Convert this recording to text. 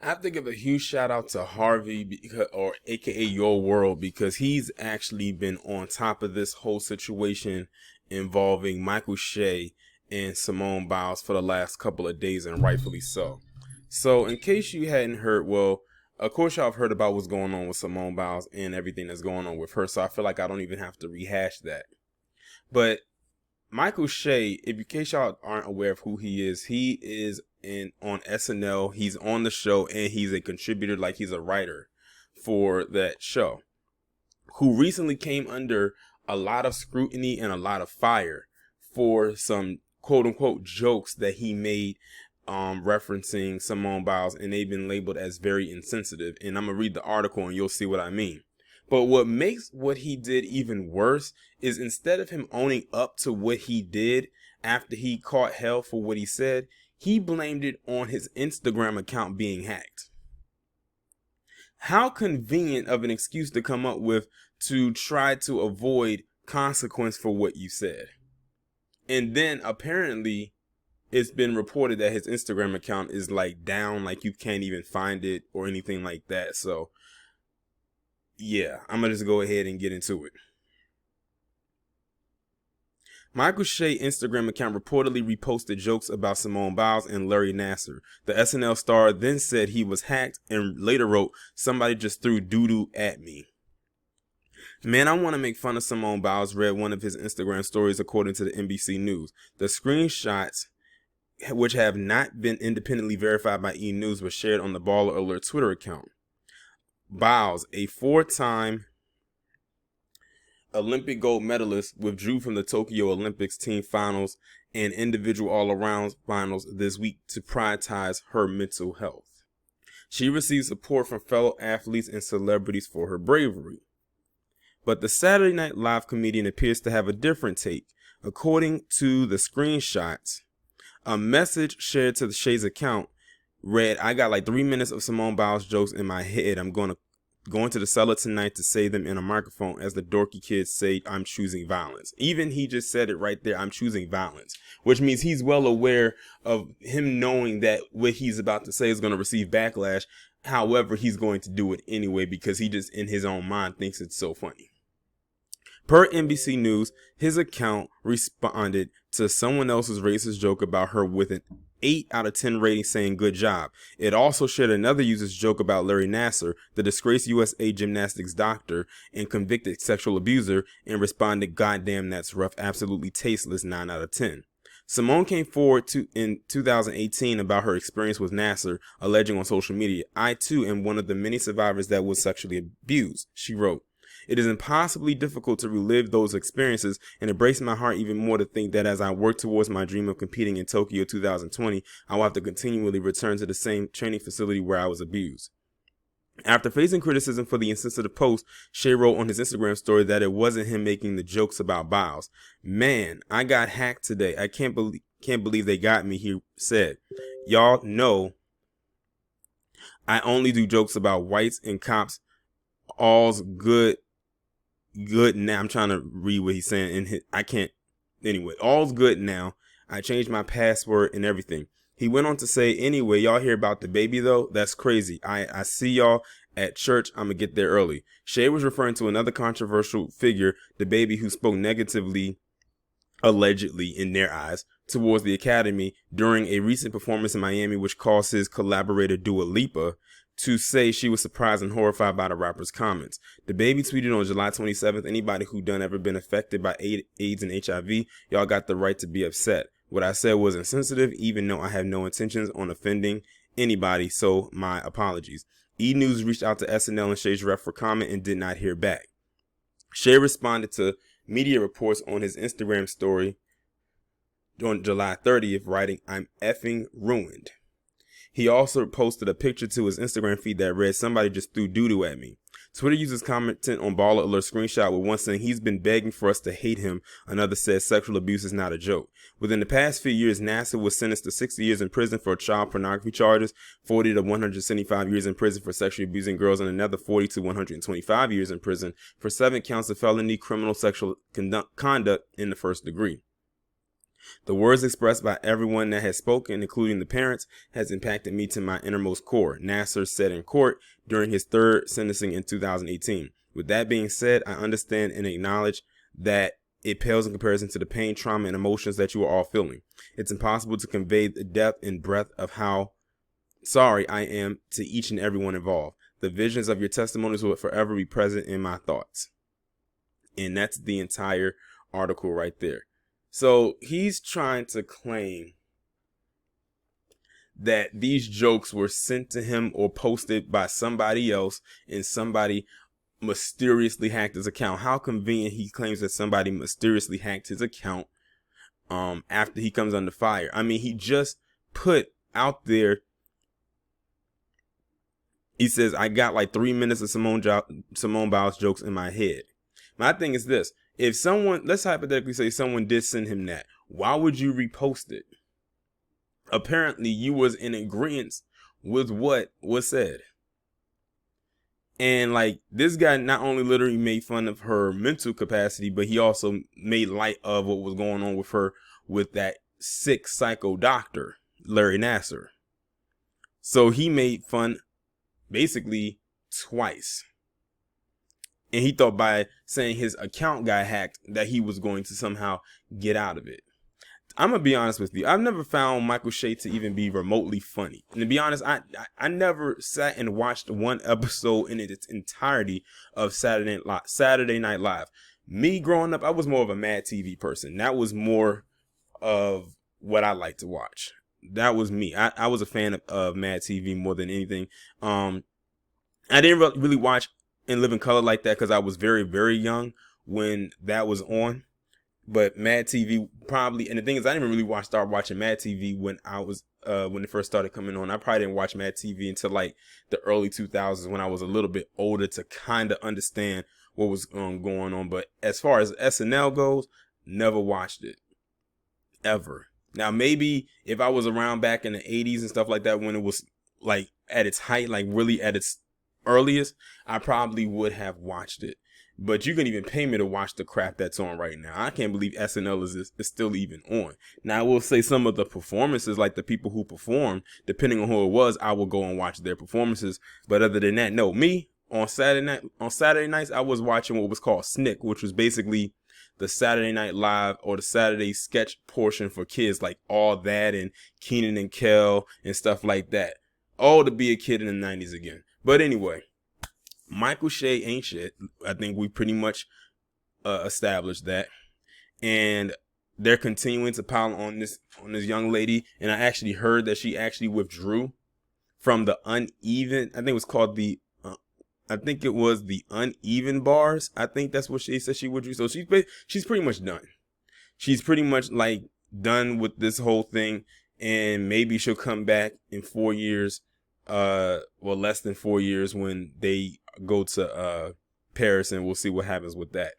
I have to give a huge shout out to Harvey, or AKA Your World, because he's actually been on top of this whole situation involving Michael Shea and Simone Biles for the last couple of days, and rightfully so. So, in case you hadn't heard, well, of course y'all have heard about what's going on with Simone Biles and everything that's going on with her, so I feel like I don't even have to rehash that. But Michael Shea, if in case y'all aren't aware of who he is in on SNL. He's on the show and he's a contributor, like he's a writer for that show. Who recently came under a lot of scrutiny and a lot of fire for some quote unquote jokes that he made referencing Simone Biles, and they've been labeled as very insensitive. And I'm gonna read the article and you'll see what I mean. But what makes what he did even worse is instead of him owning up to what he did after he caught hell for what he said, he blamed it on his Instagram account being hacked. How convenient of an excuse to come up with to try to avoid consequence for what you said. And then apparently it's been reported that his Instagram account is like down, like you can't even find it or anything like that. So yeah, I'm going to just go ahead and get into it. Michael Shea Instagram account reportedly reposted jokes about Simone Biles and Larry Nassar. The SNL star then said he was hacked and later wrote, "Somebody just threw doo-doo at me." "Man, I want to make fun of Simone Biles," read one of his Instagram stories according to the NBC News. The screenshots, which have not been independently verified by E! News, were shared on the Baller Alert Twitter account. Biles, a four-time Olympic gold medalist, withdrew from the Tokyo Olympics team finals and individual all-around finals this week to prioritize her mental health. She received support from fellow athletes and celebrities for her bravery. But the Saturday Night Live comedian appears to have a different take. According to the screenshots, a message shared to the Shea's account read, "I got like 3 minutes of Simone Biles jokes in my head. I'm going to the cellar tonight to say them in a microphone as the dorky kids say I'm choosing violence." Even he just said it right there, "I'm choosing violence," which means he's well aware of him knowing that what he's about to say is going to receive backlash. However, he's going to do it anyway because he just in his own mind thinks it's so funny. Per NBC News, his account responded to someone else's racist joke about her with an 8 out of 10 rating, saying "good job." It also shared another user's joke about Larry Nassar, the disgraced USA gymnastics doctor and convicted sexual abuser, and responded, "Goddamn, that's rough, absolutely tasteless, 9 out of 10. Simone came forward in 2018 about her experience with Nassar, alleging on social media, "I too am one of the many survivors that was sexually abused." She wrote, "It is impossibly difficult to relive those experiences, and it breaks my heart even more to think that as I work towards my dream of competing in Tokyo 2020, I will have to continually return to the same training facility where I was abused." After facing criticism for the insensitive post, Shea wrote on his Instagram story that it wasn't him making the jokes about Biles. "Man, I got hacked today. I can't believe they got me," he said. "Y'all know I only do jokes about whites and cops. All's good now." I'm trying to read what he's saying, and I can't. Anyway, all's good now. I changed my password and everything. He went on to say, "Anyway, y'all hear about the baby though? That's crazy. I see y'all at church. I'm gonna get there early." Shea was referring to another controversial figure, the baby, who spoke negatively, allegedly in their eyes, towards the Academy during a recent performance in Miami, which caused his collaborator Dua Lipa to say she was surprised and horrified by the rapper's comments. The baby tweeted on July 27th, "Anybody who done ever been affected by AIDS and HIV, y'all got the right to be upset. What I said was insensitive, even though I have no intentions on offending anybody, so my apologies." E! News reached out to SNL and Shea's rep for comment and did not hear back. Shea responded to media reports on his Instagram story on July 30th, writing, "I'm effing ruined." He also posted a picture to his Instagram feed that read, "Somebody just threw doo-doo at me." Twitter users commented on Baller Alert screenshot, with one saying, "He's been begging for us to hate him." Another says, "Sexual abuse is not a joke." Within the past few years, Nassar was sentenced to 60 years in prison for child pornography charges, 40 to 175 years in prison for sexually abusing girls, and another 40 to 125 years in prison for 7 counts of felony criminal sexual conduct in the first degree. The words expressed by everyone that has spoken, including the parents, has impacted me to my innermost core, Nasser said in court during his third sentencing in 2018. With that being said, I understand and acknowledge that it pales in comparison to the pain, trauma, and emotions that you are all feeling. It's impossible to convey the depth and breadth of how sorry I am to each and everyone involved. The visions of your testimonies will forever be present in my thoughts. And that's the entire article right there. So he's trying to claim that these jokes were sent to him or posted by somebody else, and somebody mysteriously hacked his account. How convenient he claims that somebody mysteriously hacked his account after he comes under fire. I mean, he just put out there, he says, I got like 3 minutes of Simone Biles jokes in my head. My thing is this. If someone, let's hypothetically say someone did send him that, why would you repost it? Apparently you was in agreement with what was said. And like, this guy not only literally made fun of her mental capacity, but he also made light of what was going on with her with that sick psycho doctor, Larry Nasser. So he made fun basically twice. And he thought by saying his account got hacked that he was going to somehow get out of it. I'm going to be honest with you. I've never found Michael Che to even be remotely funny. And to be honest, I never sat and watched one episode in its entirety of Saturday Night Live. Me growing up, I was more of a Mad TV person. That was more of what I like to watch. That was me. I was a fan of Mad TV more than anything. I didn't really watch In Living Color like that because I was very, very young when that was on. But Mad TV probably, and the thing is, I didn't even really start watching Mad TV when when it first started coming on. I probably didn't watch Mad TV until like the early 2000s when I was a little bit older to kind of understand what was going on. But as far as SNL goes, never watched it ever. Now, maybe if I was around back in the 80s and stuff like that, when it was like at its height, like really at its earliest, I probably would have watched it. But you can even pay me to watch the crap that's on right now. I can't believe SNL is still even on. Now, I will say some of the performances, like the people who perform, depending on who it was, I will go and watch their performances. But other than that, no. Me, on Saturday nights, I was watching what was called SNCC, which was basically the Saturday Night Live or the Saturday sketch portion for kids, like All That and Kenan and Kel and stuff like that. All to be a kid in the 90s again. But anyway, Michael Che ain't shit. I think we pretty much established that. And they're continuing to pile on this young lady. And I actually heard that she actually withdrew from the uneven, I think it was called the uneven bars. I think that's what she said she withdrew. So she's pretty much done. She's pretty much like done with this whole thing. And maybe she'll come back in 4 years. Less than 4 years when they go to Paris, and we'll see what happens with that.